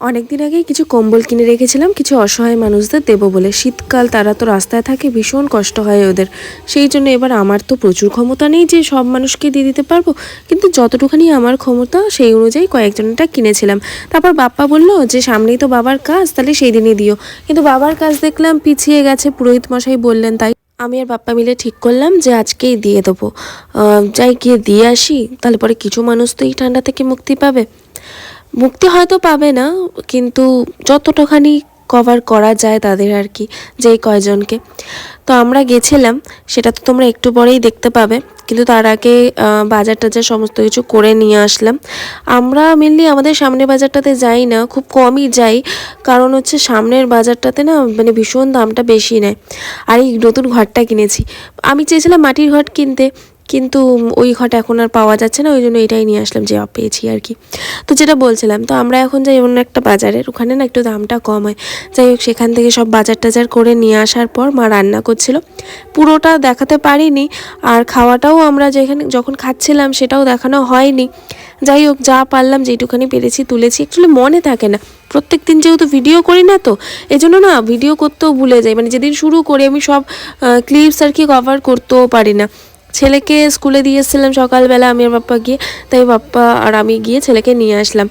অনেকদিন আগেই কিছু কম্বল কিনে রেখেছিলাম কিছু অসহায় মানুষদের দেবো বলে। শীতকাল, তারা তো রাস্তায় থাকে, ভীষণ কষ্ট হয় ওদের। সেই জন্য এবার আমার তো প্রচুর ক্ষমতা নেই যে সব মানুষকে দিয়ে দিতে পারবো, কিন্তু যতটুখানি আমার ক্ষমতা সেই অনুযায়ী কয়েকজনটা কিনেছিলাম। তারপর বাপ্পা বলল যে সামনেই তো বাবার কাজ, তাহলে সেই দিনই দিও। কিন্তু বাবার কাজ দেখলাম পিছিয়ে গেছে, পুরোহিত মশাই বললেন, তাই আমি আর বাপ্পা মিলে ঠিক করলাম যে আজকেই দিয়ে দেবো। যাই গিয়ে দিয়ে আসি, তাহলে পরে কিছু মানুষ তো এই ঠান্ডা থেকে মুক্তি পাবে। মুক্তি হয়তো পাবে না, কিন্তু যতটাখানি কভার করা যায় তাদের আর কি, যেই কয়জনকে। তো আমরা গেছিলাম, সেটা তো তোমরা একটু পরেই দেখতে পাবে, কিন্তু তার আগে বাজার টাজার সমস্ত কিছু করে নিয়ে আসলাম। আমরা মেনলি আমাদের সামনের বাজারটাতে যাই না, খুব কমই যাই, কারণ হচ্ছে সামনের বাজারটাতে না মানে ভীষণ দামটা বেশি নেয়। আর এই নতুন ঘরটা কিনেছি, আমি চেয়েছিলাম মাটির ঘট কিনতে, কিন্তু ওই ঘট এখন আর পাওয়া যাচ্ছে না, ওই জন্য এটাই নিয়ে আসলাম যে পেয়েছি আর কি। তো যেটা বলছিলাম, তো আমরা এখন যাই অন্য একটা বাজারের, ওখানে না একটু দামটা কম হয়। যাই হোক, সেখান থেকে সব বাজার টাজার করে নিয়ে আসার পর মা রান্না করছিল, পুরোটা দেখাতে পারিনি। আর খাওয়াটাও আমরা যখন খাচ্ছিলাম সেটাও দেখানো হয়নি। যাই হোক, যা পারলাম যেটুখানি পেরেছি তুলেছি। অ্যাকচুয়ালি মনে থাকে না, প্রত্যেক দিন যেহেতু ভিডিও করি না, তো এই জন্য না ভিডিও করতেও ভুলে যাই। মানে যেদিন শুরু করি আমি সব ক্লিপস আর কি কভার করতেও পারি না। ছেলেকে স্কুলে দিয়ে এসেছিলাম সকালবেলা, আমি আর বাপ্পা গিয়ে, তাই বাপ্পা আর আমি গিয়ে ছেলেকে নিয়ে আসলাম।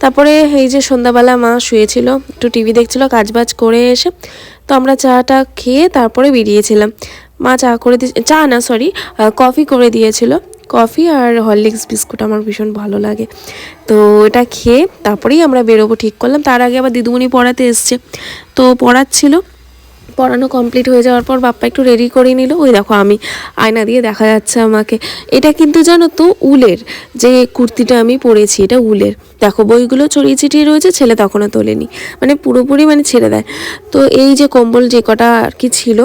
তারপরে এই যে সন্ধ্যাবেলা মা শুয়েছিল, একটু টিভি দেখছিল, কাজবাজ করে এসে তো আমরা চাটা খেয়ে তারপরে বেরিয়েছিলাম। মা চা করে দিয়ে, চা না সরি, কফি করে দিয়েছিল। কফি আর হরলিক্স বিস্কুট আমার ভীষণ ভালো লাগে, তো এটা খেয়ে তারপরেই আমরা বেরোবো ঠিক করলাম। তার আগে আবার দিদিমণি পড়াতে এসছে, তো পড়াচ্ছিল। পড়ানো কমপ্লিট হয়ে যাওয়ার পর বাপ্পা একটু রেডি করে নিল। ওই দেখো, আমি আয়না দিয়ে দেখা যাচ্ছে আমাকে। এটা কিন্তু জানো তো উলের, যে কুর্তিটা আমি পরেছি এটা উলের। দেখো বইগুলো ছড়িয়ে ছিটিয়ে রয়েছে, ছেলে তখনও তোলেনি, মানে পুরোপুরি মানে ছেড়ে দেয়। তো এই যে কম্বল যে কটা আর কি ছিল,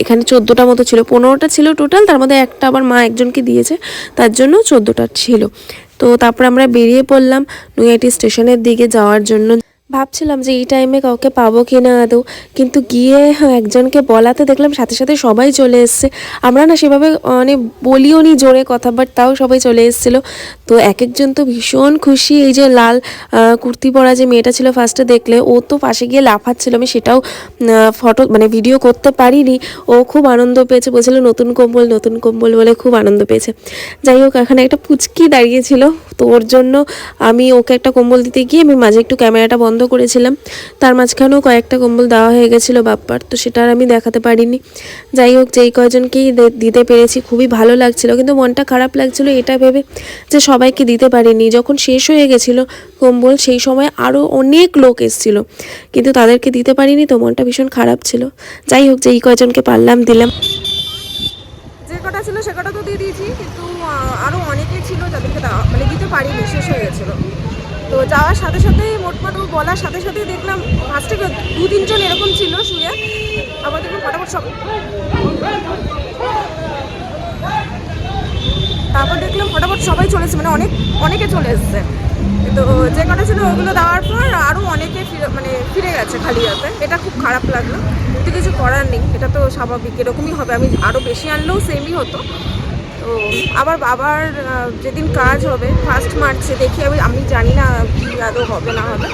এখানে 14টা মতো ছিল, 15টা ছিল টোটাল, তার মধ্যে একটা আবার মা একজনকে দিয়েছে, তার জন্য 14টা ছিল। তো তারপর আমরা বেরিয়ে পড়লাম নৈহাটি স্টেশনের দিকে যাওয়ার জন্য। ভাবছিলাম যে এই টাইমে কাউকে পাবো কি না আদৌ, কিন্তু গিয়ে একজনকে বলাতে দেখলাম সাথে সাথে সবাই চলে এসছে। আমরা না সেভাবে মানে বলিও নি জোরে কথা, বাট তাও সবাই চলে এসেছিলো। তো এক একজন তো ভীষণ খুশি। এই যে লাল কুর্তি পরা যে মেয়েটা ছিল ফার্স্টে দেখলে, ও তো পাশে গিয়ে লাফাচ্ছিল, আমি সেটাও ফটো মানে ভিডিও করতে পারিনি। ও খুব আনন্দ পেয়েছে, বলছিল নতুন কম্বল বলে খুব আনন্দ পেয়েছে। যাই হোক, এখানে একটা পুচকি দাঁড়িয়েছিল, তো ওর জন্য আমি ওকে একটা কম্বল দিতে গিয়ে আমি মাঝে একটু ক্যামেরাটা বন্ধ করেছিলাম। তার মাঝখানেও কয়েকটা কম্বল দেওয়া হয়ে গেছিলো বাপ্পার, তো সেটা আর আমি দেখাতে পারিনি। যাই হোক, যেই কয়জনকেই দিতে পেরেছি খুবই ভালো লাগছিল, কিন্তু মনটা খারাপ লাগছিল এটা ভেবে যে সবাইকে দিতে পারিনি। যখন শেষ হয়ে গেছিলো কম্বল, সেই সময় আরও অনেক লোক এসেছিলো, কিন্তু তাদেরকে দিতে পারিনি, তো মনটা ভীষণ খারাপ ছিল। যাই হোক, যেই কয়জনকে পারলাম দিলাম। যে কটা ছিল সে কটা তো দিয়ে দিয়েছি, কিন্তু আরও অনেকে ছিল যাদেরকে মানে দিতে পারিনি, শেষ হয়ে গেছিলো। তো যাওয়ার সাথে সাথেই মোটমাট বলার সাথে সাথেই দেখলাম ফার্স্টে 2-3 জন এরকম ছিল শুয়ে, আবার দেখলাম ফটাফট সব, তারপর দেখলাম ফটাফট সবাই চলেছে, মানে অনেকে চলে এসছে। তো যে কটা ছিল ওগুলো দেওয়ার পর আরও অনেকে ফিরে গেছে খালি হাতে। এটা খুব খারাপ লাগলো, কিন্তু কিছু করার নেই, এটা তো স্বাভাবিক, এরকমই হবে। আমি আরও বেশি আনলেও সেমই হতো। তো আবার বাবার যেদিন কাজ হবে 1 মার্চে, দেখি আমি জানি না কি আদৌ হবে না হবে,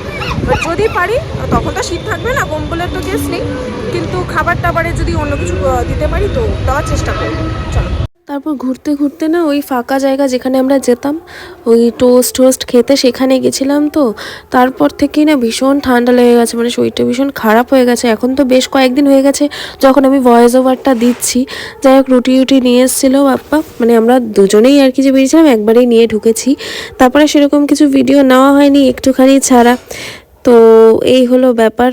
যদি পারি। তখন তো শীত থাকবে না, কম্বলের তো কেস নেই, কিন্তু খাবার টাবারে যদি অন্য কিছু দিতে পারি তো দেওয়ার চেষ্টা করবো। চলো। তারপর ঘুরতে ঘুরতে না ওই ফাঁকা জায়গা যেখানে আমরা যেতাম ওই টোস্ট খেতে, সেখানে গেছিলাম। তো তারপর থেকেই না ভীষণ ঠান্ডা লেগে গেছে, মানে শরীরটা ভীষণ খারাপ হয়ে গেছে। এখন তো বেশ কয়েকদিন হয়ে গেছে যখন আমি ভয়েস ওভারটা দিচ্ছি। যাই হোক, রুটি নিয়ে এসেছিলো বাপ্পা, মানে আমরা দুজনেই আর কি যে বেরিয়েছিলাম একবারেই নিয়ে ঢুকেছি। তারপরে সেরকম কিছু ভিডিও নেওয়া হয়নি, একটুখানি ছাড়া। তো এই হলো ব্যাপার।